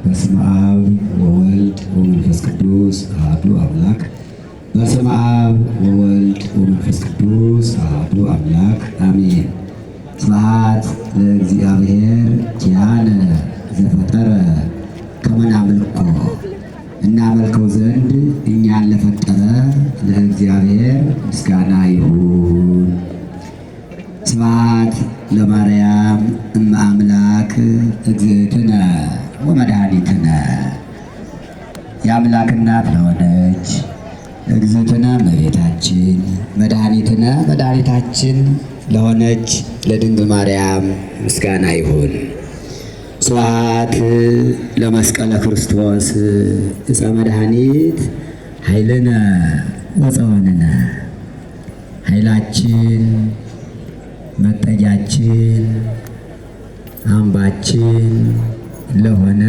በስመ አብ ወወልድ ወመንፈስ ቅዱስ አሐዱ አምላክ። በስመ አብ ወወልድ ወመንፈስ ቅዱስ አሐዱ አምላክ አሜን። ስብሐት ለእግዚአብሔር ኪያነ ዘፈጠረ ከመ ናምልኮ። እናመልከው ዘንድ እኛን ለፈጠረ ለእግዚአብሔር ምስጋና ይሁን። ስብሐት ለማርያም እመ አምላክ እግዝእትነ ወመድኃኒትነ። የአምላክ እናት ለሆነች እግዝእትነ እመቤታችን መድኃኒትነ መድኃኒታችን ለሆነች ለድንግል ማርያም ምስጋና ይሁን። ስብሐት ለመስቀለ ክርስቶስ ዕፀ መድኃኒት ኃይልነ ወፀወንነ። ኃይላችን መጠጊያችን አምባችን ለሆነ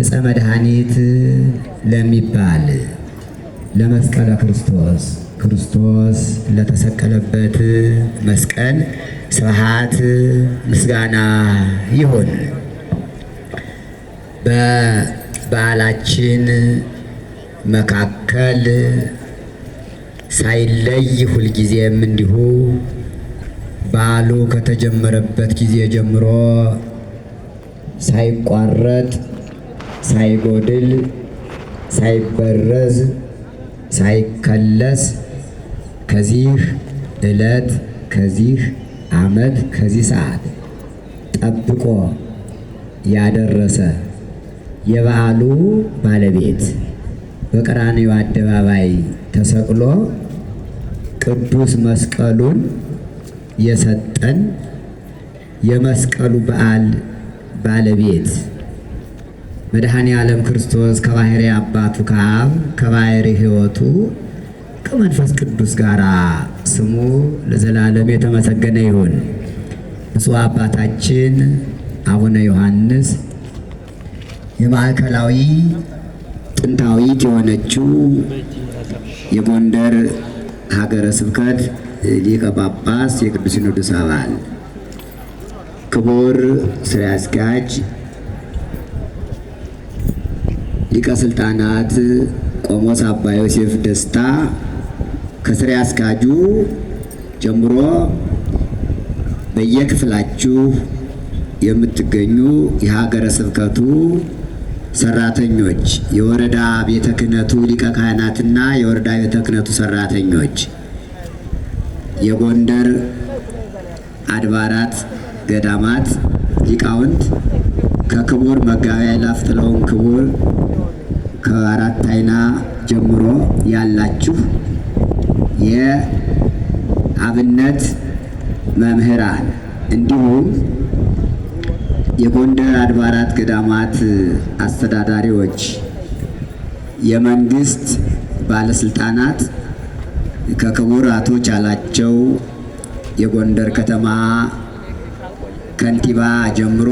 ዕፀ መድኃኒት ለሚባል ለመስቀለ ክርስቶስ ክርስቶስ ለተሰቀለበት መስቀል ስብሐት ምስጋና ይሁን። በበዓላችን መካከል ሳይለይ ሁልጊዜም እንዲሁ በዓሉ ከተጀመረበት ጊዜ ጀምሮ ሳይቋረጥ ሳይጎድል ሳይበረዝ ሳይከለስ ከዚህ ዕለት ከዚህ ዓመት ከዚህ ሰዓት ጠብቆ ያደረሰ የበዓሉ ባለቤት በቀራንዮ አደባባይ ተሰቅሎ ቅዱስ መስቀሉን የሰጠን የመስቀሉ በዓል ባለቤት መድኃኔ ዓለም ክርስቶስ ከባሕርይ አባቱ ከአብ ከባሕርይ ሕይወቱ ከመንፈስ ቅዱስ ጋር ስሙ ለዘላለም የተመሰገነ ይሁን። ብፁዕ አባታችን አቡነ ዮሐንስ የማዕከላዊ ጥንታዊት የሆነችው የጎንደር ሀገረ ስብከት ሊቀ ጳጳስ የቅዱስ ሲኖዶስ አባል ክቡር ስራ አስኪያጅ ሊቀ ስልጣናት ቆሞስ አባ ዮሴፍ ደስታ ከስራ አስኪያጁ ጀምሮ በየክፍላችሁ የምትገኙ የሀገረ ስብከቱ ሰራተኞች፣ የወረዳ ቤተ ክህነቱ ሊቀ ካህናትና የወረዳ ቤተ ክህነቱ ሰራተኞች፣ የጎንደር አድባራት ገዳማት ሊቃውንት ከክቡር መጋቤ አእላፍ ጥላሁን ክቡር ከአራት አይና ጀምሮ ያላችሁ የአብነት መምህራን እንዲሁም የጎንደር አድባራት ገዳማት አስተዳዳሪዎች፣ የመንግስት ባለስልጣናት ከክቡር አቶ ቻላቸው የጎንደር ከተማ ከንቲባ ጀምሮ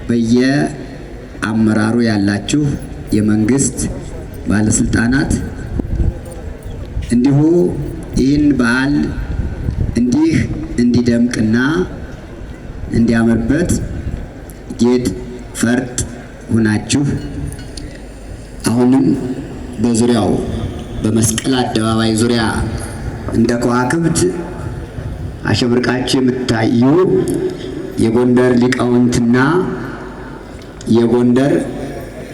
በየአመራሩ ያላችሁ የመንግስት ባለስልጣናት እንዲሁ ይህን በዓል እንዲህ እንዲደምቅና እንዲያምርበት ጌጥ ፈርጥ ሁናችሁ አሁንም በዙሪያው በመስቀል አደባባይ ዙሪያ እንደ ከዋክብት አሸብርቃችሁ የምታዩ የጎንደር ሊቃውንትና የጎንደር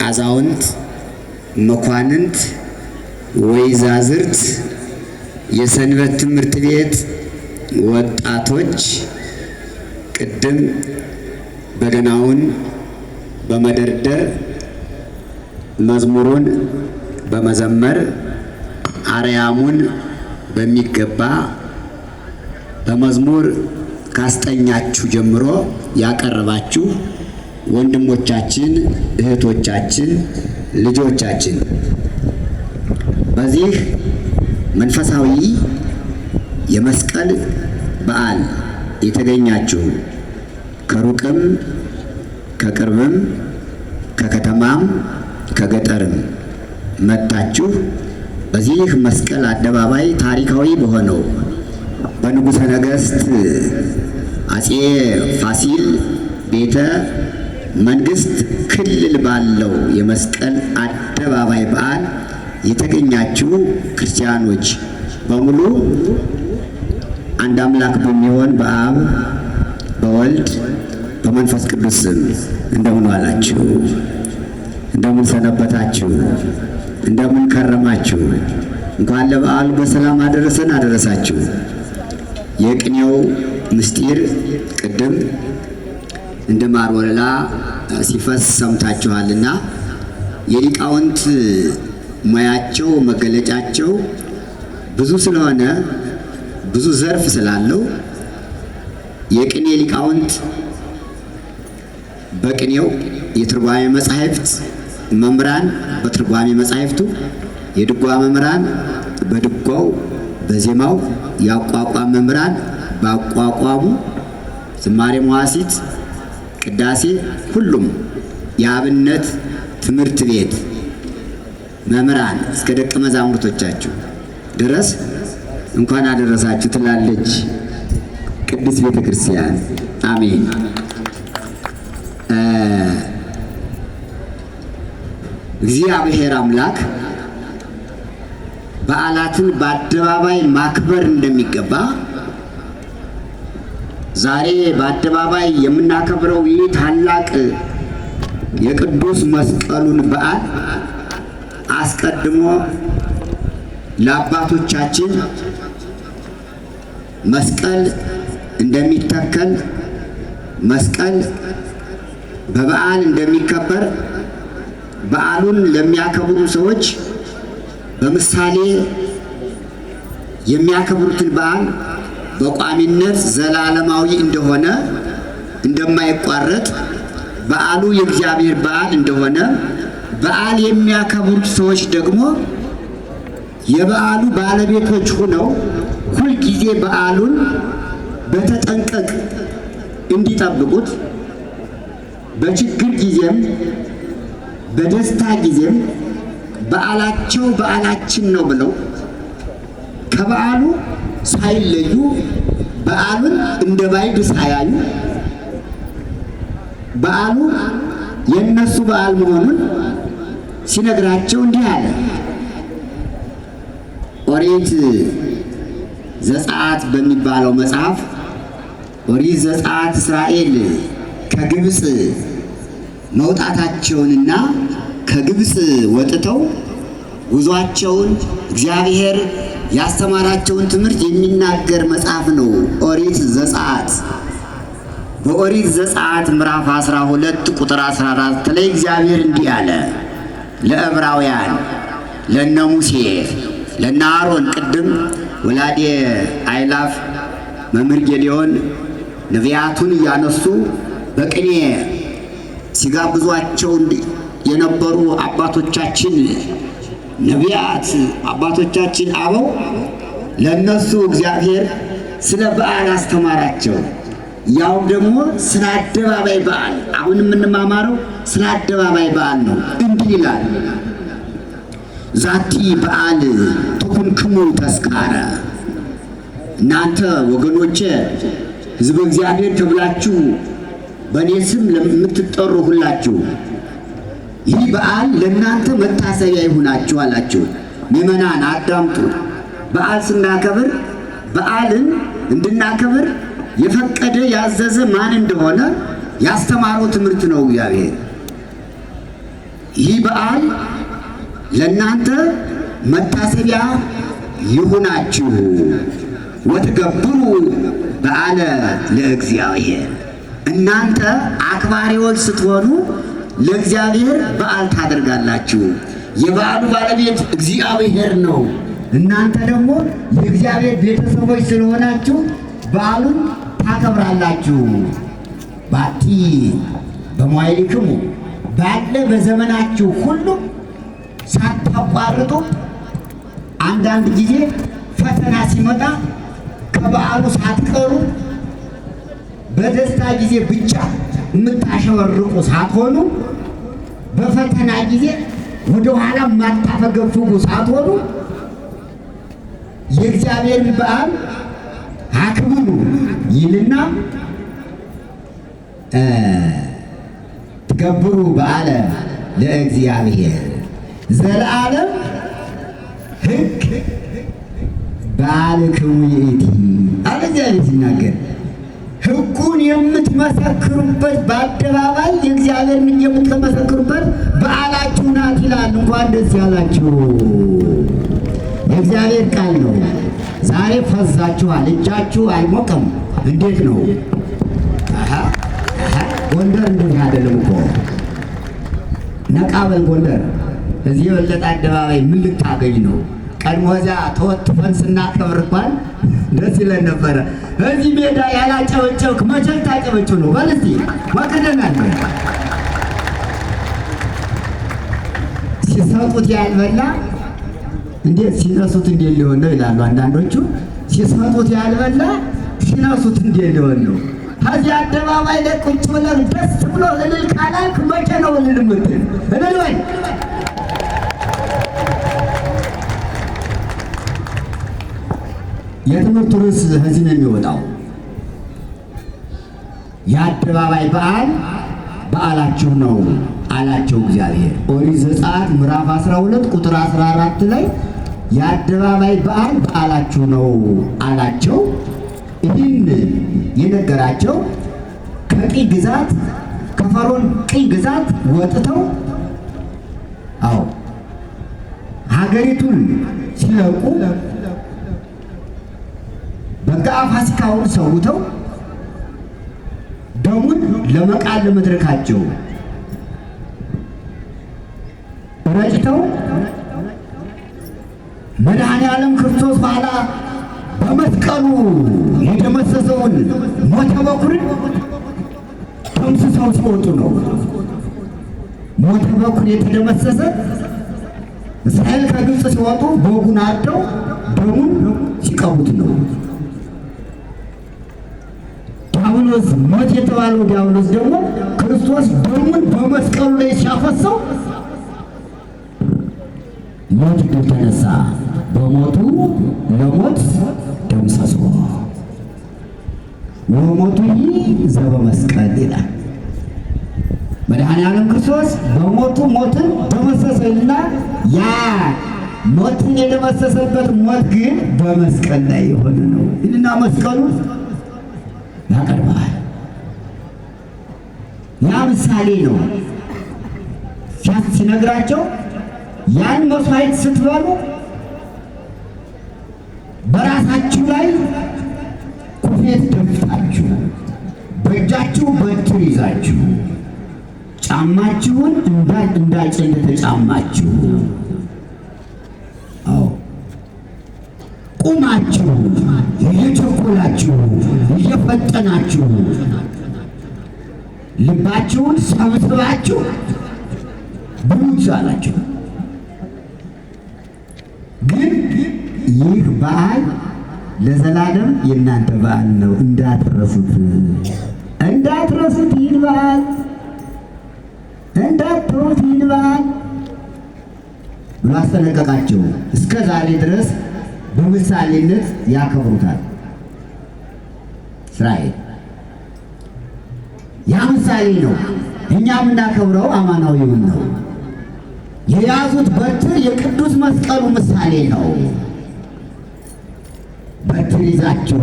አዛውንት መኳንንት ወይዛዝርት የሰንበት ትምህርት ቤት ወጣቶች ቅድም በገናውን በመደርደር መዝሙሩን በመዘመር አርያሙን በሚገባ በመዝሙር ካስጠኛችሁ ጀምሮ ያቀረባችሁ ወንድሞቻችን፣ እህቶቻችን፣ ልጆቻችን በዚህ መንፈሳዊ የመስቀል በዓል የተገኛችሁ ከሩቅም ከቅርብም ከከተማም ከገጠርም መጣችሁ በዚህ መስቀል አደባባይ ታሪካዊ በሆነው በንጉሠ ነገሥት አፄ ፋሲል ቤተ መንግስት ክልል ባለው የመስቀል አደባባይ በዓል የተገኛችሁ ክርስቲያኖች በሙሉ አንድ አምላክ በሚሆን በአብ በወልድ በመንፈስ ቅዱስ ስም እንደምን ዋላችሁ? እንደምን ሰነበታችሁ? እንደምን ከረማችሁ? እንኳን ለበዓሉ በሰላም አደረሰን አደረሳችሁ። የቅኔው ምስጢር ቅድም እንደ ማር ወለላ ሲፈስ ሰምታችኋልና የሊቃውንት ሙያቸው መገለጫቸው ብዙ ስለሆነ ብዙ ዘርፍ ስላለው የቅኔ ሊቃውንት በቅኔው የትርጓሜ መጻሕፍት መምህራን በትርጓሜ መጻሕፍቱ፣ የድጓ መምህራን በድጓው በዜማው፣ የአቋቋም መምህራን በአቋቋሙ፣ ዝማሬ መዋሥዕት፣ ቅዳሴ፣ ሁሉም የአብነት ትምህርት ቤት መምህራን እስከ ደቀ መዛሙርቶቻችሁ ድረስ እንኳን አደረሳችሁ ትላለች ቅድስት ቤተ ክርስቲያን። አሜን። እግዚአብሔር አምላክ በዓላትን በአደባባይ ማክበር እንደሚገባ ዛሬ በአደባባይ የምናከብረው ይህ ታላቅ የቅዱስ መስቀሉን በዓል አስቀድሞ ለአባቶቻችን መስቀል እንደሚተከል መስቀል በበዓል እንደሚከበር በዓሉን ለሚያከብሩ ሰዎች በምሳሌ የሚያከብሩትን በዓል በቋሚነት ዘላለማዊ እንደሆነ እንደማይቋረጥ በዓሉ የእግዚአብሔር በዓል እንደሆነ በዓል የሚያከብሩት ሰዎች ደግሞ የበዓሉ ባለቤቶች ሆነው ሁልጊዜ በዓሉን በተጠንቀቅ እንዲጠብቁት በችግር ጊዜም በደስታ ጊዜም በዓላቸው በዓላችን ነው ብለው ከበዓሉ ሳይለዩ በዓሉን እንደ ባዕድ ሳያዩ በዓሉ የነሱ በዓል መሆኑን ሲነግራቸው እንዲህ አለ። ኦሪት ዘጸአት በሚባለው መጽሐፍ ኦሪት ዘጸአት እስራኤል ከግብፅ መውጣታቸውንና ከግብፅ ወጥተው ጉዟቸውን እግዚአብሔር ያስተማራቸውን ትምህርት የሚናገር መጽሐፍ ነው ኦሪት ዘጸአት። በኦሪት ዘጸአት ምዕራፍ 12 ቁጥር 14 ላይ እግዚአብሔር እንዲህ አለ ለዕብራውያን ለነ ሙሴ ለነ አሮን፣ ቅድም ወላዴ አይላፍ መምህር ጌዴዎን ነቢያቱን እያነሱ በቅኔ ሲጋብዟቸው የነበሩ አባቶቻችን ነቢያት አባቶቻችን አበው ለነሱ እግዚአብሔር ስለ በዓል አስተማራቸው። ያውም ደግሞ ስለ አደባባይ በዓል። አሁን የምንማማረው ስለ አደባባይ በዓል ነው። እንዲህ ይላል ዛቲ በዓል ትኩንክሙ ተስካረ። እናንተ ወገኖቼ ሕዝበ እግዚአብሔር ተብላችሁ በእኔ ስም ለምትጠሩ ሁላችሁ ይህ በዓል ለእናንተ መታሰቢያ ይሁናችሁ አላችሁ። ምእመናን አዳምጡ። በዓል ስናከብር በዓልን እንድናከብር የፈቀደ ያዘዘ ማን እንደሆነ ያስተማረው ትምህርት ነው እግዚአብሔር። ይህ በዓል ለእናንተ መታሰቢያ ይሁናችሁ። ወትገብሩ በዓለ ለእግዚአብሔር። እናንተ አክባሪዎች ስትሆኑ ለእግዚአብሔር በዓል ታደርጋላችሁ። የበዓሉ ባለቤት እግዚአብሔር ነው። እናንተ ደግሞ የእግዚአብሔር ቤተሰቦች ስለሆናችሁ በዓሉን ታከብራላችሁ። ባቲ በመዋዕሊክሙ ባለ በዘመናችሁ ሁሉ ሳታቋርጡ። አንዳንድ ጊዜ ፈተና ሲመጣ ከበዓሉ ሳትቀሩ በደስታ ጊዜ ብቻ የምታሸበርቁ ሳትሆኑ በፈተና ጊዜ ወደ ኋላ የማታፈገፍጉ ሳትሆኑ የእግዚአብሔር በዓል አክብሩ ይልና ገብሩ በዓለ ለእግዚአብሔር ዘለዓለም ሕግ በዓልክሙ ይእቲ አለ እግዚአብሔር ሲናገር። ሕጉን የምትመሰክሩበት በአደባባይ የእግዚአብሔርን የምትመሰክሩበት በዓላችሁ ናት ይላል። እንኳን ደስ ያላችሁ። የእግዚአብሔር ቃል ነው። ዛሬ ፈዛችኋል፣ እጃችሁ አልሞቀም። እንዴት ነው? ጎንደር እንደዚህ አይደለም እኮ። ነቃ በል ጎንደር። እዚህ የበለጠ አደባባይ ምን ልታገኝ ነው? ቀድሞ እዚያ ተወትፈን ስናከብር እንኳን ደስ ይለን ነበረ። እዚህ ሜዳ ያላጨበጨብክ መቼ ልታጨበጭብ ነው? በል እስቲ መቅደናል። ሲሰጡት ያልበላ እንዴት ሲነሱት እንዴት ሊሆን ነው ይላሉ አንዳንዶቹ። ሲሰጡት ያልበላ ሲነሱት እንዴት ሊሆን ነው? ከዚህ አደባባይ ላይ ቁጭ ብለን ደስ ብሎ እልል ካላልክ መቼ ነው እልል የምትል? እልል በል። የትምህርቱ ርዕስ ከዚህ ነው የሚወጣው። የአደባባይ በዓል በዓላችሁ ነው አላቸው እግዚአብሔር። ኦሪት ዘጸአት ምዕራፍ 12 ቁጥር 14 ላይ የአደባባይ በዓል በዓላችሁ ነው አላቸው። ይህን የነገራቸው ከቅኝ ግዛት ከፈርዖን ቅኝ ግዛት ወጥተው ሀገሪቱን ሲለቁ በጋ ፋሲካውን ሰውተው ደሙን ለመቃል ለመድረካቸው ረጭተው መድኃኔዓለም ክርስቶስ በኋላ በመስቀሉ የደመሰሰውን ሞተ በኩርን ደምስሰው ሲወጡ ነው። ሞተ በኩር የተደመሰሰ እስራኤል ከግብፅ ሲወጡ በጉን አርደው ደሙን ሲቀቡት ነው። ዲያብሎስ ሞት የተባለው ዲያብሎስ ደግሞ ክርስቶስ ደሙን በመስቀሉ ላይ ሲያፈሰው ሞት ድል ተነሳ። በሞቱ ለሞት ደምሰሶ ወሞቱ ዘበመስቀል ይላል። መድኃኔዓለም ክርስቶስ በሞቱ ሞትን ደመሰሰና ያ ሞትን የደመሰሰበት ሞት ግን በመስቀል ላይ የሆነ ነው ይልና መስቀሉ ያቀርባል። ያ ምሳሌ ነው ሲነግራቸው ያን መስዋዕት ስትበሉ በራሳችሁ ላይ ኩፌት ደፍታችሁ በእጃችሁ በትር ይዛችሁ ጫማችሁን እንዳጭ እንደተጫማችሁ ቁማችሁ እየቸኮላችሁ እየፈጠናችሁ ልባችሁን ሰብስባችሁ ብሉት አላችሁ። ግን ይህ በዓል ለዘላለም የእናንተ በዓል ነው፣ እንዳትረሱት፣ እንዳትረሱት። ይህን በዓል እንዳትረሱት፣ ይህን በዓል ብሎ አስጠነቀቃቸው። እስከ ዛሬ ድረስ በምሳሌነት ያከብሩታል እስራኤል። ያ ምሳሌ ነው። እኛ የምናከብረው አማናዊውን ነው። የያዙት በትር የቅዱስ መስቀሉ ምሳሌ ነው። በትር ይዛችሁ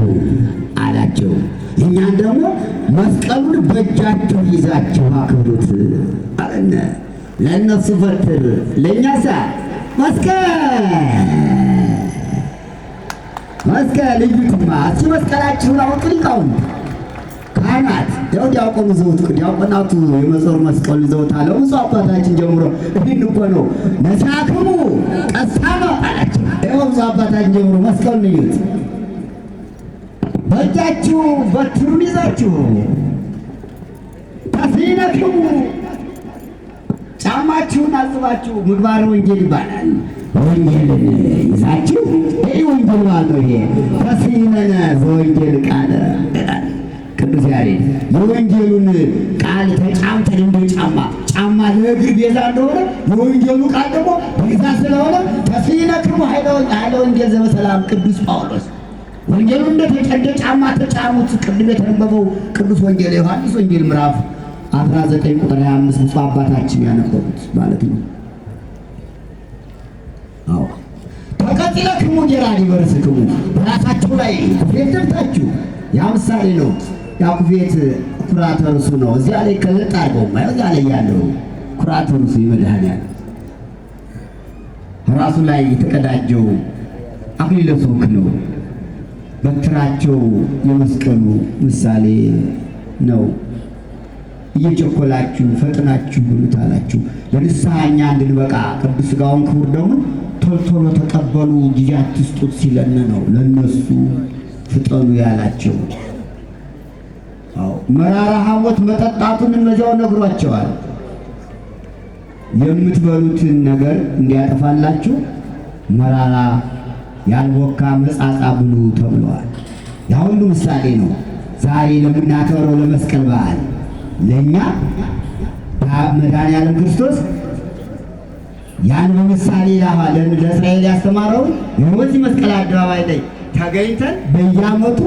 አላቸው። እኛን ደግሞ መስቀሉን በእጃችሁ ይዛችሁ አክብሩት አለነ። ለእነሱ በትር፣ ለእኛሳ መስቀል እዩትማ። እስኪ መስቀላችሁን አውጡ ሊቃውንት ካህናት ያው ዲያቆኑ ዘውት ዲያቆናቱ የመጾር መስቀል ይዘውታል። ብፁዕ አባታችን ጀምሮ ይህን እኮ ነው ነሳክሙ ቀሳማ አላቸው። ያው ብፁዕ አባታችን ጀምሮ መስቀሉን እዩት። በእጃችሁ በትሩን ይዛችሁ ተስሊነክሙ ጫማችሁን አጽባችሁ ምግባረ ወንጌል ይባላል። ወንጌልን ይዛችሁ ይህ ወንጌል ማለት ነው። ይሄ ተስሊነነ ዘወንጌል ቃል ቅዱስ ያሬድ የወንጌሉን ቃል ተጫምተን እንደ ጫማ ለእግር ቤዛ እንደሆነ የወንጌሉ ቃል ደግሞ ቤዛ ስለሆነ ተስሊነክሙ ኃይለ ወንጌል ዘበሰላም ቅዱስ ጳውሎስ ወንጌሉን እንደ ጫማ ተጫሙት። ቅድም የተነበበው ቅዱስ ወንጌል ዮሐንስ ወንጌል ምዕራፍ 19 ቁጥር 25 ብፁዕ አባታችን ያነበቡት ማለት ነው። አዎ ተቀጥለክሙ ጌራኒ በርስክሙ በራሳችሁ ላይ ኩፌት ደብታችሁ። ያ ምሳሌ ነው። ያ ኩፌት ኩራተ ርሱ ነው። እዚያ ላይ ከለጥ አድርገው ማየው እዚያ ላይ ያለው ኩራተ ርሱ ይመድኃኒዓለም ራሱ ላይ የተቀዳጀው አክሊለ ሦክ ነው። በትራቸው የመስቀሉ ምሳሌ ነው። እየቸኮላችሁ ፈጥናችሁ ብሉት አላችሁ። ለንስሐ እኛ እንድንበቃ ቅዱስ ሥጋውን ክቡር ደሙን ቶሎ ተቀበሉ ጊዜ አትስጡት ሲለን ነው ለነሱ ፍጠኑ ያላቸው። አዎ መራራ ሐሞት መጠጣቱን እነዚያው ነግሯቸዋል። የምትበሉትን ነገር እንዲያጠፋላችሁ መራራ ያልቦካ መጻጻ ብሉ ተብለዋል። ያ ሁሉ ምሳሌ ነው። ዛሬ ለምናከብረው ለመስቀል በዓል ለእኛ መድኃኒዓለም ክርስቶስ ያን በምሳሌ ለእስራኤል ያስተማረውን የወዚህ መስቀል አደባባይ ላይ ተገኝተን በየዓመቱ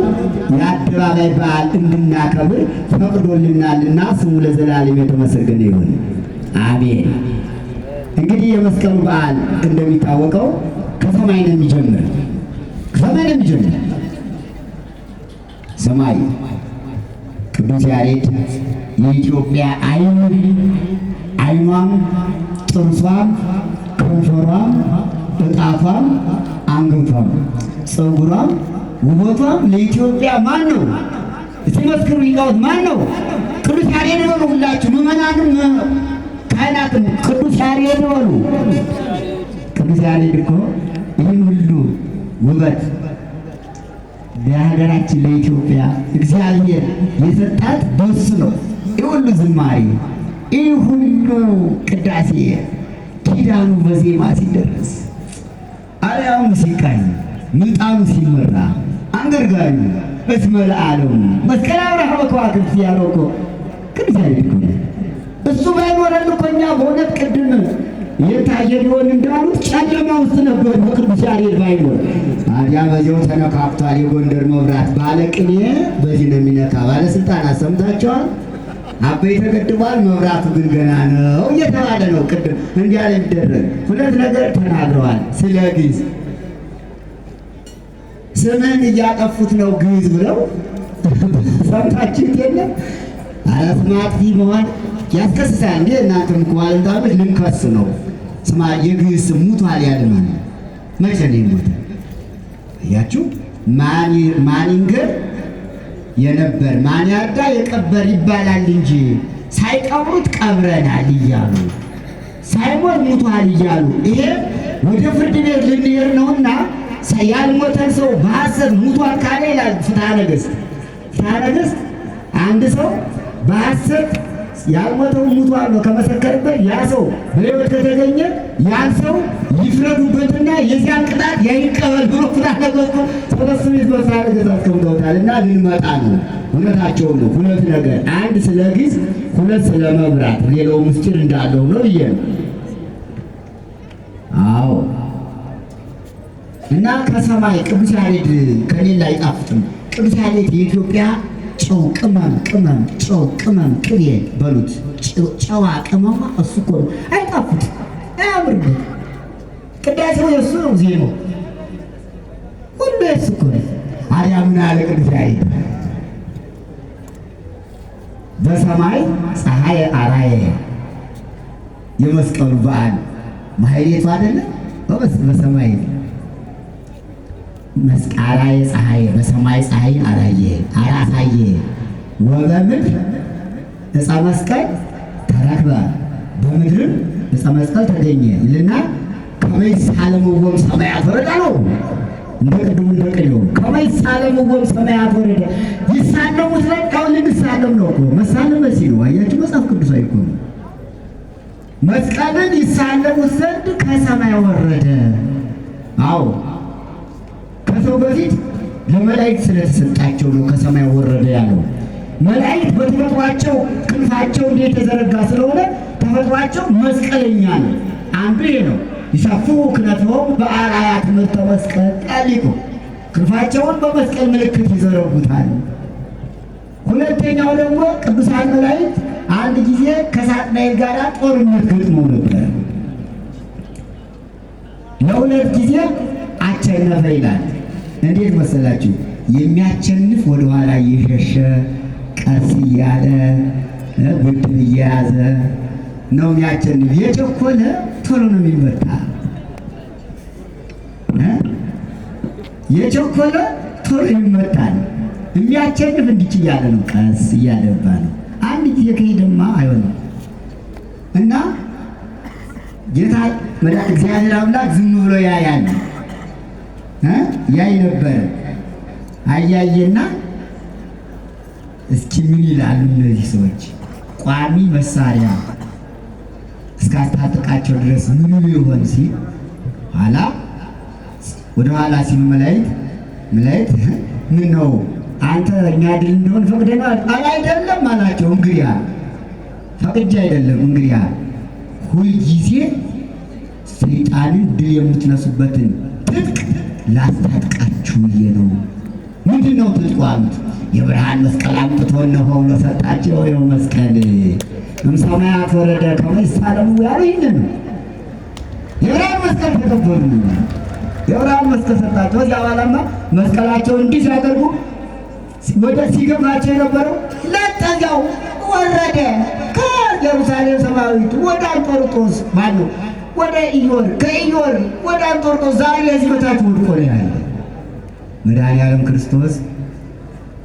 የአደባባይ በዓል እንድናከብር ፈቅዶልናልና ስሙ ለዘላለም የተመሰገነ ይሁን፣ አሜን። እንግዲህ የመስቀሉ በዓል እንደሚታወቀው ከሰማይ ነው የሚጀምር። ከሰማይ ነው የሚጀምር። ሰማይ ቅዱስ ያሬድ የኢትዮጵያ ዓይኗም ጥርሷም ከንፈሯም እጣቷም አንገቷም ፀጉሯም ውበቷም ለኢትዮጵያ ማን ነው? እስቲ መስክሩ ሊቃውንት ማን ነው? ቅዱስ ያሬድ በሉ። ሁላችሁ ምዕመናንም ካህናትም ቅዱስ ያሬድ በሉ። ቅዱስ ያሬድ እኮ ይህን ሁሉ ውበት ለሀገራችን ለኢትዮጵያ እግዚአብሔር የሰጣት በሱ ነው። ይህ ሁሉ ዝማሬ፣ ይህ ሁሉ ቅዳሴ፣ ኪዳኑ በዜማ ሲደረስ፣ አርያሙ ሲቃኝ፣ ምጣኑ ሲመራ፣ አንገርጋኙ እስመ ለዓለሙ መስቀል አብርሃ ከዋክብት ያለው እኮ ቅዱስ ያሬድ እኮ እሱ ባይኖረን እኮ እኛ በእውነት ቅድም የታየ ሊሆን እንዳሉት ጨለማ ውስጥ ነበር። በቅዱስ ያሬድ ባይኖር ታዲያ በዚያው ተነካክቷል። የጎንደር መብራት ባለቅኔ በዚህ ነው የሚነካ። ባለስልጣናት ሰምታችኋል። አበይ ተገድቧል፣ መብራቱ ግን ገና ነው እየተባለ ነው። ቅድም እንዲያ ላይ የሚደረግ ሁለት ነገር ተናግረዋል። ስለ ግዕዝ ስምን እያጠፉት ነው ግዕዝ ብለው ሰምታችሁት የለም? ኧረ ስም አጥፊ መሆን ያስከስሳል እንዴ? እናንተም እኮ ባለንታኖች ልንከስ ነው። ስማ የግዕዝ ስም ሙቷል ያለ ማለት መቼ ነው የሞተ? እያችሁ ማን ይንገር የነበር ማን ያርዳ የቀበር ይባላል እንጂ ሳይቀብሩት ቀብረናል እያሉ ሳይሞት ሙቷል እያሉ ይሄ ወደ ፍርድ ቤት ልንሄድ ነውና ያልሞተን ሰው በሐሰት ሙቷል ካለ ይላል ፍትሐ ነገሥት። ፍትሐ ነገሥት አንድ ሰው በሐሰት ያልሞተው ሙቷል ነው ከመሰከርበት ያ ሰው በሕይወት ከተገኘ ያን ሰው ይፍረዱበትና የዚያን ቅጣት ያይቀበል ብሎ ፍትሐ ነገሥቱ ተበስሞ በፍትሐ ነገሥት አስቀምጠውታል። እና ልንመጣ ነው። እውነታቸው ነው። ሁለት ነገር፣ አንድ ስለ ግዕዝ፣ ሁለት ስለ መብራት። ሌላው ምስጢር እንዳለው ነው ብዬ ነው። አዎ እና ከሰማይ ቅዱስ ያሬድ ከሌላ አይጣፍጥም። ቅዱስ ያሬድ የኢትዮጵያ ጨው ቅመም ጨው ቅመም ቅቤ በሉት ጨዋ ቅመማ እሱ እኮ ነው። አይጣፍጥ አያምርበት። ቅዳሴው የእሱ ነው። ዜማው ሁሉ የእሱ እኮ ነው። አዲያ ምን አለ ቅዱስ ያሬድ? በሰማይ ፀሐይ አራየ የመስቀሉ በዓል ማህሌቱ አይደለ? በሰማይ መስቃራየ ፀሐይ በሰማይ ፀሐይ አራሳየ ወበምድር ዕፀ መስቀል ተረክበ በምድርም ዕፀ መስቀል ተገኘ ይልና ከመይሳለምዎም ሰማያት ወረደ ነው። እንደ ቅድሙ እንደ ቅኔው ከመይሳለምዎም ሰማያት ወረደ። ይሳለሙት ላይ አሁን ልንሳለም ነው እኮ መሳለም መሲ ነው። አያችሁ መጽሐፍ ቅዱስ አይቆም መስቀልን ይሳለሙት ዘንድ ከሰማይ ወረደ። አዎ ከሰው በፊት ለመላእክት ስለተሰጣቸው ነው ከሰማይ ወረደ ያለው። መላእክት በተፈጥሯቸው ክንፋቸው እንዴት የተዘረጋ ስለሆነ ተፈጥሯቸው መስቀለኛ ነው። አንዱ ይሄ ነው። ይሳፍሩ ክነፍሆሙ በአርአያ ትምህርተ መስቀል ቃሊቁ ክንፋቸውን በመስቀል ምልክት ይዘረጉታል። ሁለተኛው ደግሞ ቅዱሳን መላእክት አንድ ጊዜ ከሳጥናኤል ጋር ጦርነት ገጥሞ ነበር። ለሁለት ጊዜ አሸነፈ ይላል። እንዴት መሰላችሁ? የሚያሸንፍ ወደኋላ እየሸሸ ቀስ እያለ ብድር እየያዘ ነው የሚያሸንፍ። የቸኮለ ቶሎ ነው የሚመታ። የቸኮለ ቶሎ ይመታል። የሚያሸንፍ እንዲች እያለ ነው፣ ቀስ እያለባ ነው። አንድ ጊዜ ከሄደማ አይሆንም እና ጌታ እግዚአብሔር አምላክ ዝም ብሎ ያያል። ያይ ነበር። አያየና እስኪ ምን ይላሉ እነዚህ ሰዎች ቋሚ መሳሪያ እስካስታጠቃቸው ድረስ ምን ይሆን ሲል ኋላ ወደ ኋላ ሲል መላእክት ምን ነው አንተ እኛ ድል እንደሆን ፈቅደናል? አይደለም አላቸው። እንግዲያ ፈቅጄ አይደለም፣ እንግዲያ ሁልጊዜ ሰይጣንን ድል የምትነሱበትን ትጥቅ ላስታጥቃችሁ ብዬ ነው። ምንድን ነው ትጥቁ አሉት። የብርሃን መስቀል አምጥቶ ነው ብሎ ሰጣቸው። ይኸው መስቀል እምሰማያት ወረደ ከመ ይሳለሙ ያሉ ይህንን ነው። የብርሃን መስቀል ተቀበሉ። የብርሃን መስቀል ሰጣቸው። እዚያ በኋላማ መስቀላቸውን እንዲህ ሲያደርጉ ወደ ሲገባቸው የነበረው ለጠዚያው ወረደ ከኢየሩሳሌም ሰማያዊት ወደ አንጦርጦስ ማነው ወደ ኢዮር፣ ከኢዮር ወደ አንጦርጦስ ዛሬ እዚህ በታች ወድቆ ነው ያለ። መድኃኒዓለም ክርስቶስ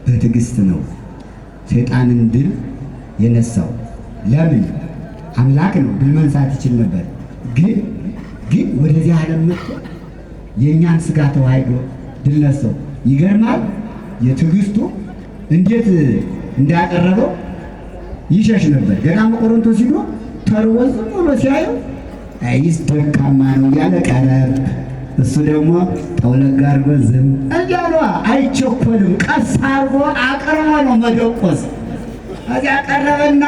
በትዕግስት ነው ሰይጣንን ድል የነሳው። ለምን? አምላክ ነው፣ ድል መንሳት ይችል ነበር። ግን ወደዚህ ዓለም መጥቶ የእኛን ሥጋ ተዋህዶ ድል ነሳው። ይገርማል። የትዕግስቱ እንዴት እንዳቀረበው ይሸሽ ነበር። ገዳመ ቆሮንቶስ ሂዶ ተርቦ ዝም ብሎ ሲያየው አይስ ደካማ ነው እያለ ቀረብ። እሱ ደግሞ ጠውለግ አድርጎ ዝም እያለ አይቸኮልም። ቀስ አድርጎ አቅርቦ ነው መደቆስ። እዚያ ቀረበና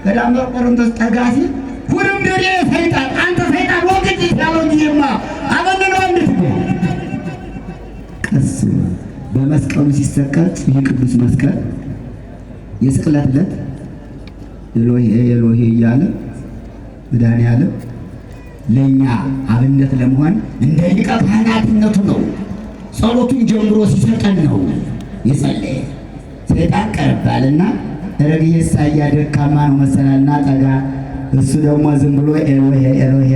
ገዳመ ቆሮንቶስ ጠጋ ሲል ሁሉም ደሬ ሰይጣን አንተ ሰይጣን ወግድ ያለው ጊዜማ አበነነው እንዴት ቀስ በመስቀሉ ሲሰቀል ይህ ቅዱስ መስቀል የስቅለት ዕለት ኤሎሄ ኤሎሄ እያለ መድኃኒዓለም ለእኛ አብነት ለመሆን እንደ ሊቀ ካህናትነቱ ነው። ጸሎቱን ጀምሮ ሲሰጠን ነው የጸለየ። ሰይጣን ቀርባልና ረግዬ ሳያ ደካማ ነው መሰላልና ጠጋ። እሱ ደግሞ ዝም ብሎ ኤሎሄ ኤሎሄ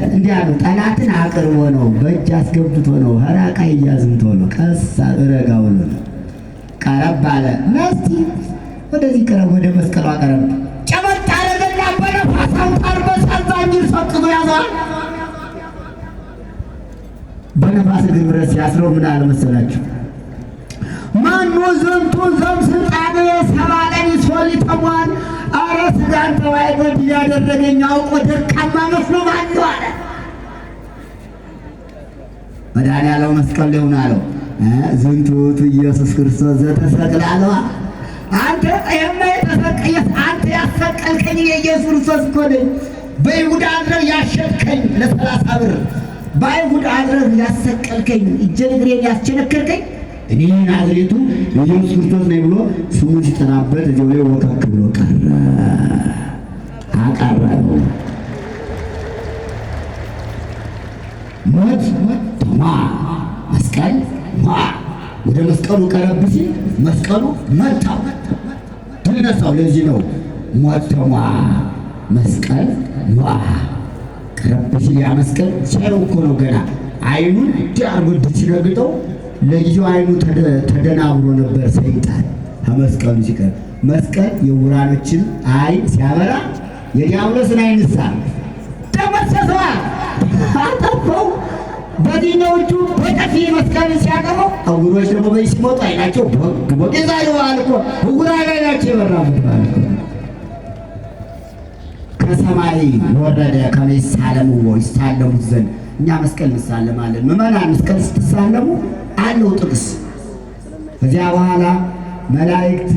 እንዲህ አሉ። ጠላትን አቅርቦ ነው፣ በእጅ አስገብቶ ነው፣ ኸራቃ እያዝምቶ ነው። ቀስ ረጋ ብሎ ነው ቀረብ አለ። መስቲ ወደዚህ ቀረብ፣ ወደ መስቀሉ አቀረብ። ጨበጥ አረገና በነፋስ አውታር በሳዛ እንጅር ሰቅዞ ያዘዋል። በነፋስ እግር ብረት ሲያስረው ምን አለ መሰላችሁ? ማኑ ዘንቱ ዘም ስልጣኔ ሰባለን ይሶል ይተሟል። አረ ሥጋን ተዋሕዶ ድል ያደረገኝ አውቆ ደካማ መስሎ ማነው አለ። መድኃኒዓለም መስቀል ላይ ሆኖ አለው ዝንቱ ውእቱ ኢየሱስ ክርስቶስ ዘተሰቅለ አለዋ። አንተ የማይተሰቀየስ አንተ ያሰቀልከኝ የኢየሱስ ክርስቶስ እኮ ነኝ። በይሁዳ አድረህ ያሸጥከኝ ለ30 ብር፣ በአይሁድ አድረህ ያሰቀልከኝ፣ እጄን እግሬን ያስቸነከርከኝ እኔ ናዝሬቱ ኢየሱስ ክርስቶስ ነኝ ብሎ ስሙን ሲጠራበት እዚያው ላይ ወከክ ብሎ ቀረ። አቀረበው። ሞት ተማ መስቀል ማ ወደ መስቀሉ ቀረብ ሲል መስቀሉ መታው፣ ድል ነሳው። ለዚህ ነው ሞት ተማ መስቀል ማ ቀረብ ሲል ያ መስቀል ሲያየው እኮ ነው ገና አይኑን ዲያርጎ ሲረግጠው ለጊዜው አይኑ ተደናብሮ ነበር ሰይጣን። ከመስቀሉ ሲቀር መስቀል የውራኖችን አይን ሲያበራ የዲያብሎስን አይንሳ ተመሰሰዋ አጠፋው። በዲኖቹ በጠፊ መስቀል ሲያቀረው እውሮች ደግሞ በዚህ ሲሞቱ አይናቸው ቦግ የዛሬው አልኮ እውራ አይናቸው የበራበት ማለት ነው። ከሰማይ ወረደ ከመ ይሳለሙ ይሳለሙት ዘንድ እኛ መስቀል እንሳለማለን። ምዕመናን መስቀል ስትሳለሙ አለው ጥቅስ። ከዚያ በኋላ መላእክት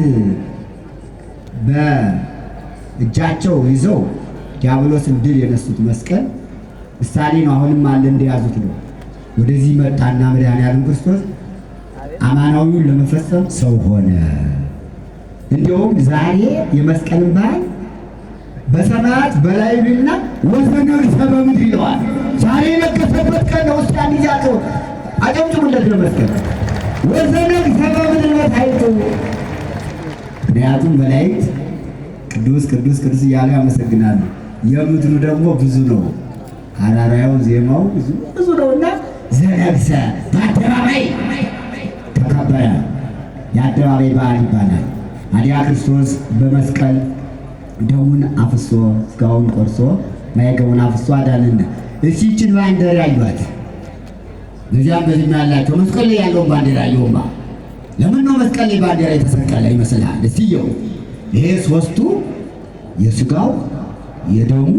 በእጃቸው ይዘው ዲያብሎስን ድል የነሱት መስቀል ምሳሌ ነው። አሁንም አለ እንደያዙት ነው። ወደዚህ መጣና መድኃኒዓለም ክርስቶስ አማናዊውን ለመፈጸም ሰው ሆነ። እንዲሁም ዛሬ የመስቀልን በዓል በሰማያት በላይ ቢልና ወዘነግሠ በምድር ይለዋል። ዛሬ የነገሰበት ቀን ነው። እስኪ አንድ ጊዜ አጨብጭቡለት ለመስቀል። ወዘነግሠ በምድር በታሕቱ። ምክንያቱም መላእክት ቅዱስ ቅዱስ ቅዱስ እያሉ ያመሰግናሉ። የምድሩ ደግሞ ብዙ ነው። አራራያው ዜማው ብዙ ነውና ዘነግሠ በአደባባይ ተከበረ። የአደባባይ በዓል ይባላል። ታዲያ ክርስቶስ በመስቀል ደሙን አፍሶ ሥጋውን ቆርሶ ማየገቡን አፍሶ አዳነን። እስኪ ይህችን ባንዲራ ያዩዋት። በዚያም በዚህም ያላቸው መስቀል ላይ ያለውን ባንዲራ አየውማ። ለምን ነው መስቀል ላይ ባንዲራ የተሰቀለ ይመስልሃል? እስኪየው። ይሄ ሦስቱ የሥጋው የደሙ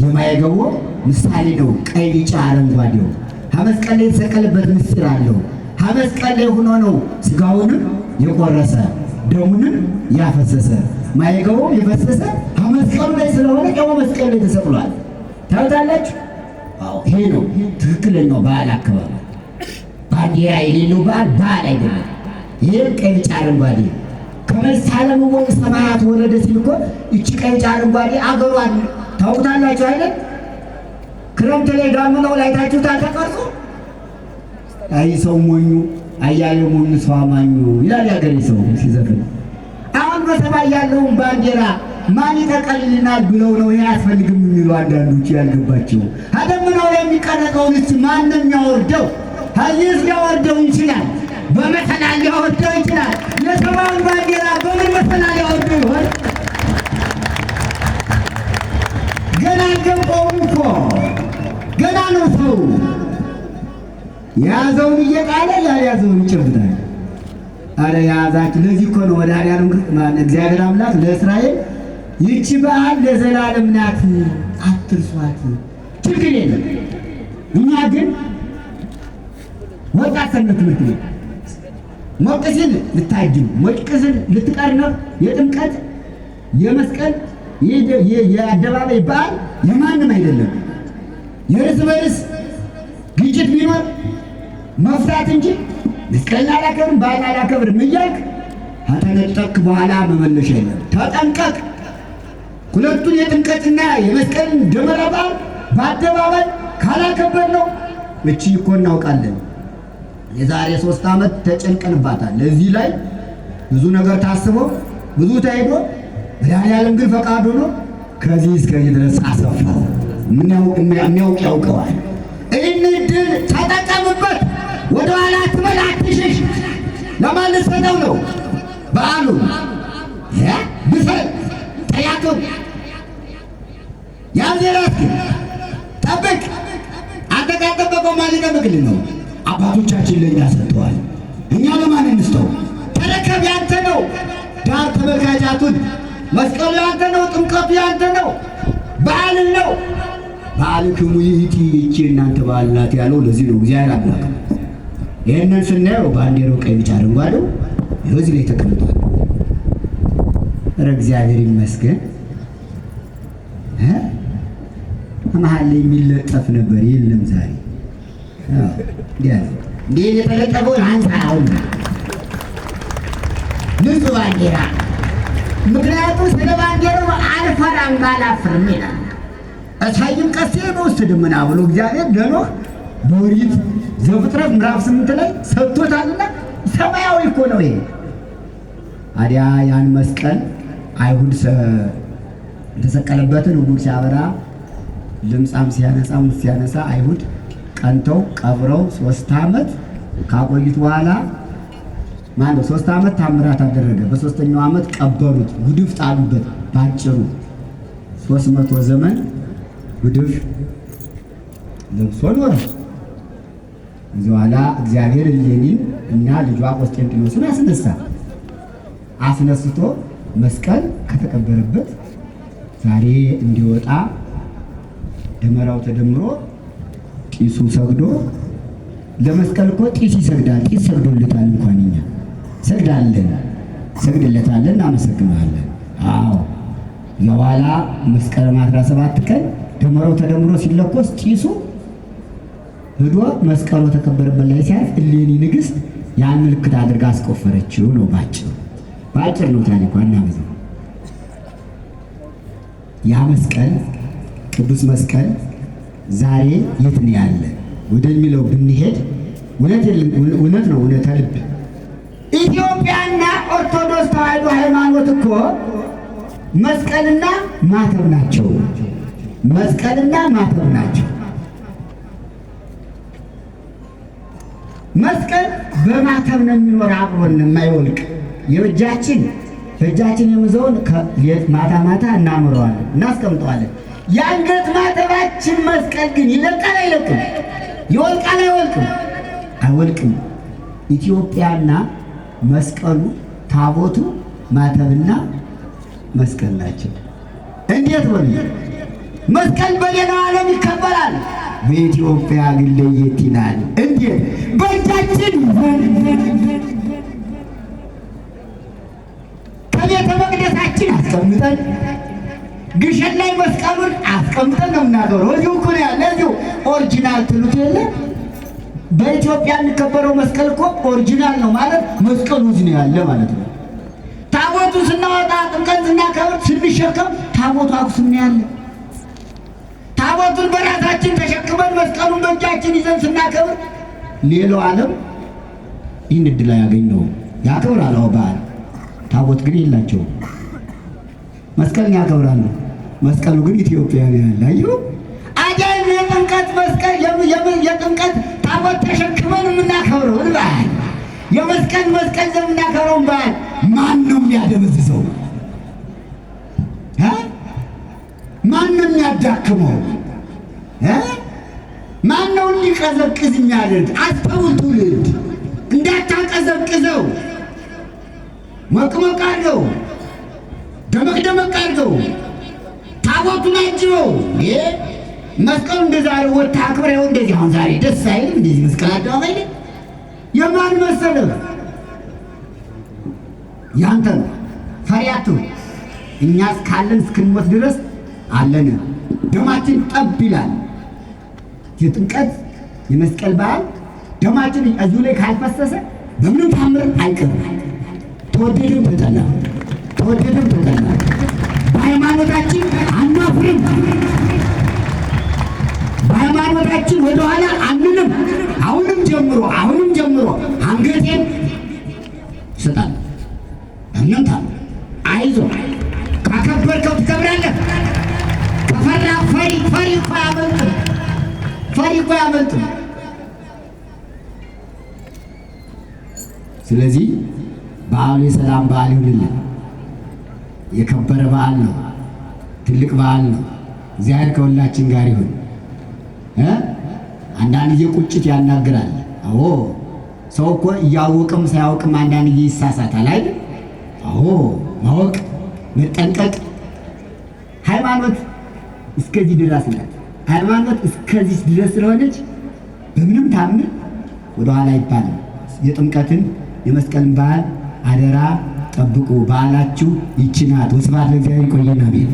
የማየገቡ ምሳሌ ነው። ቀይ፣ ቢጫ፣ አረንጓዴው መስቀል ላይ የተሰቀለበት ምስጢር አለው። መስቀል ላይ ሆኖ ነው ሥጋውንም የቆረሰ ደሙንም ያፈሰሰ ማየገቡም የፈሰሰ መስቀሉ ላይ ስለሆነ ደግሞ መስቀል ላይ ተሰቅሏል። ታውቃላችሁ? አዎ፣ ይሄ ነው ትክክለኛው በዓል አከባበር። ባንዲራ የሌለው በዓል አይደለም። ይሄም ቀይ፣ ቢጫ፣ አረንጓዴ ከመሳለሙ ወደ ሰማያት ወረደ ሲል እኮ እቺ ቀይ፣ ቢጫ፣ አረንጓዴ አገሯን ታውቁታላችሁ አይደል? ክረምት ላይ ዳመናው ላይ ታችሁታል ተቀርጾ። አይ ሰው ሞኙ አያሌው ሞኙ ሰው አማኙ ይላል ያገሬ ሰው ሲዘፍን። አሁን በሰማይ ያለውን ባንዲራ ማን ይጠቀልልናል ብለው ነው ይሄ አያስፈልግም የሚሉ አንዳንዶች ያልገባቸው። አደምናው ላይ የሚቀረጸውን እስኪ ማንም ያወርደው? ሀይስ ሊያወርደው ይችላል፣ በመሰላል ሊያወርደው ይችላል። የሰማዩን ባንዲራ በምን መሰላል ሊያወርደው ይሆን? ገና አልገባውም እኮ ገና ነው። ሰው የያዘውን እየጣለ ያልያዘውን ይጨብጣል። አረ የያዛችሁ ለዚህ እኮ ነው መድኃኒዓለም እግዚአብሔር አምላክ ለእስራኤል ይህች በዓል ለዘላለም ናት አትርሷት፣ ችግር የለም። እኛ ግን ወጣት ሰንበት ትምህርት ቤት ሞቅስን ልታጅብ ሞቅስን ልትቀርነው የጥምቀት የመስቀል የአደባባይ በዓል የማንም አይደለም። የእርስ በርስ ግጭት ቢኖር መፍታት እንጂ መስቀልን አላከብርም በዓል አላከብርም እያልክ ከተነጠቅክ በኋላ መመለሻ የለም። ተጠንቀቅ። ሁለቱን የጥምቀትና የመስቀልን ደመራ በዓል በአደባባይ ካላከበር ነው እቺ እኮ እናውቃለን። የዛሬ 3 ዓመት ተጨንቀንባታል። ለዚህ ላይ ብዙ ነገር ታስቦ ብዙ ተሄዶ መድኃኒዓለም ግን ፈቃዱ ነው ከዚህ እስከዚህ ድረስ አሰፋው። የሚያውቅ ያውቀዋል። ይህን ዕድል ተጠቀምበት። ወደኋላ አትበል፣ አትሽሽ። ለማን ልትሰጠው ነው በዓሉን? ብሰል ጠያቱን ያንዜራት ግን ጠብቅ። አንተ ካልጠበቀው ማን ሊጠብቅልን ነው? አባቶቻችን ለእኛ ሰጥተዋል። እኛ ለማን እንስጠው? ተረከብ፣ ያንተ ነው። ዳር ተመልካቻቱን መስቀሉ ያንተ ነው። ጥምቀቱ ያንተ ነው። በዓል ነው። በዓልክሙ ይእቲ ይህች እናንተ በዓል ናት ያለው ለዚህ ነው እግዚአብሔር አምላክ። ይህንን ስናየው ባንዲራው ቀይ፣ ቢጫ፣ አረንጓዴው እዚህ ላይ ተቀምጧል። ኧረ እግዚአብሔር ይመስገን። መሀል ላይ የሚለጠፍ ነበር የለም ዛሬ። እንዲህ የተለጠፈውን አንሳ አሁን ንጹህ ባንዲራ። ምክንያቱም ስለ ባንዲራው አልፈራም ባላፍርም ይላል። እሳይም ቀሴ በውስጥ ደመና ብሎ እግዚአብሔር ለኖህ በኦሪት ዘፍጥረት ምዕራፍ 8 ላይ ሰጥቶታልና ሰማያዊ እኮ ነው ይሄ። ታዲያ ያን መስቀል አይሁድ የተሰቀለበትን ዕውር ሲያበራ ለምጻም ሲያነሳ ሙት ሲያነሳ አይሁድ ቀንተው ቀብረው 3 ዓመት ካቆዩት በኋላ ማለት 3 ዓመት ታምራት አደረገ። በ3ኛው ዓመት ቀበሩት፣ ጉድፍ ጣሉበት። ባጭሩ 300 ዘመን ጉድፍ ለብሶ ኖረ። ከዚህ በኋላ እግዚአብሔር እሌኒን እና ልጇ ቆስጠንጢኖስን አስነስቶ መስቀል ከተቀበረበት ዛሬ እንዲወጣ ደመራው ተደምሮ ጢሱ ሰግዶ ለመስቀል እኮ ጢስ ይሰግዳል። ጢስ ሰግዶለታል። እንኳን እኛ ሰግድለታለን፣ እናመሰግናለን። አዎ የኋላ መስከረም 17 ቀን ደመራው ተደምሮ ሲለኮስ ጢሱ ሄዶ መስቀሉ ተከበረበት ላይ ሲያርፍ እሌኒ ንግሥት ያን ምልክት አድርጋ አስቆፈረችው ነው ባጭሩ። በአጭር ነው ታሪኩ አናበዛ። ያ መስቀል ቅዱስ መስቀል ዛሬ የት ነው ያለ ወደሚለው ብንሄድ እውነት ነው። እውነተ ልብ ኢትዮጵያና ኦርቶዶክስ ተዋሕዶ ሃይማኖት እኮ መስቀልና ማተብ ናቸው። መስቀልና ማተብ ናቸው። መስቀል በማተብ ነው የሚኖር አብሮን የማይወልቅ በእጃችን የምዘውን ማታ ማታ እናምረዋለን እናስቀምጠዋለን። የአንገት ማተባችን መስቀል ግን ይለቃል አይለቅም? ይወልቃል አይወልቅም? አይወልቅም። ኢትዮጵያና መስቀሉ ታቦቱ ማተብና መስቀል ናቸው። እንዴት ሆነ? መስቀል በሌላው ዓለም ይከበራል፣ በኢትዮጵያ ግን ለየት ይላል። እንዴት? በእጃችን ከቤተ መቅደሳችን አስቀምጠን ግሸን ላይ መስቀሉን አስቀምጠን ነው የምናገረው። እዚሁ እኮ ነው ያለ። እዚሁ ኦሪጂናል ትሉት የለ። በኢትዮጵያ የሚከበረው መስቀል እኮ ኦሪጂናል ነው ማለት መስቀሉ እዚህ ነው ያለ ማለት ነው። ታቦቱን ስናወጣ ጥምቀት ስናከብር ስንሸከም ታቦቱ አክሱም ነው ያለ። ታቦቱን በራሳችን ተሸክመን መስቀሉን በእጃችን ይዘን ስናከብር ሌላው ዓለም ይህን ዕድል አያገኘውም። ያከብራል በዓል፣ ታቦት ግን የላቸውም። መስቀልን ያከብራሉ፣ መስቀሉ ግን ኢትዮጵያ ነው ያለ። አየሁ አጃይብ የጥምቀት መስቀል የጥምቀት ታቦት ተሸክመን የምናከብረው በዓል የመስቀል የምናከብረውን በዓል ማን ነው የሚያደበዝዘው? ማን ነው የሚያዳክመው? ማን ነው እንዲቀዘቅዝ የሚያደርግ? አስተውል ትውልድ፣ እንዳታቀዘቅዘው ሞቅሞቅ አድርገው፣ ደመቅ አድርገው፣ ታቦቱን አጅበው። መስቀሉ እንደዛ ወጣ አክብረው እንደዚህ። አሁን ዛሬ ደስ አይልም? እንደዚህ መስቀል አደባባይ ላይ የማን መሰለህ? ያንተ ነው። ፈሪያቱ እኛስ ካለን እስክንሞት ድረስ አለን። ደማችን ጠብ ይላል። የጥምቀት የመስቀል በዓል ደማችን እዚሁ ላይ ካልፈሰሰ በምንም ታምር አይቀርም። ተወደደም ተጠላ በሃይማኖታችን አናፍርም። በሃይማኖታችን ወደኋላ አንልም። አሁንም ጀምሮ አንገቴን እሰጣለሁ። እናንተ አይዞህ፣ ካከበርከው ትከብራለህ። ከፈራ ፈሪ እኮ አያመልጥም። ስለዚህ በዓሉ የሰላም በዓል ይሁንልን። የከበረ በዓል ነው፣ ትልቅ በዓል ነው። እግዚአብሔር ከሁላችን ጋር ይሁን። አንዳንድ ጊዜ ቁጭት ያናግራል። አዎ ሰው እኮ እያወቅም ሳያውቅም አንዳንድ ጊዜ ይሳሳታል አይደል? አዎ ማወቅ፣ መጠንቀቅ። ሃይማኖት እስከዚህ ድረስ ናት። ሃይማኖት እስከዚህ ድረስ ስለሆነች በምንም ታምር ወደኋላ አይባልም። የጥምቀትን የመስቀልን በዓል አደራ ጠብቁ። በዓላችሁ ይቺ ናት። ወስብሐት ለእግዚአብሔር። ይቆየን። አሜን።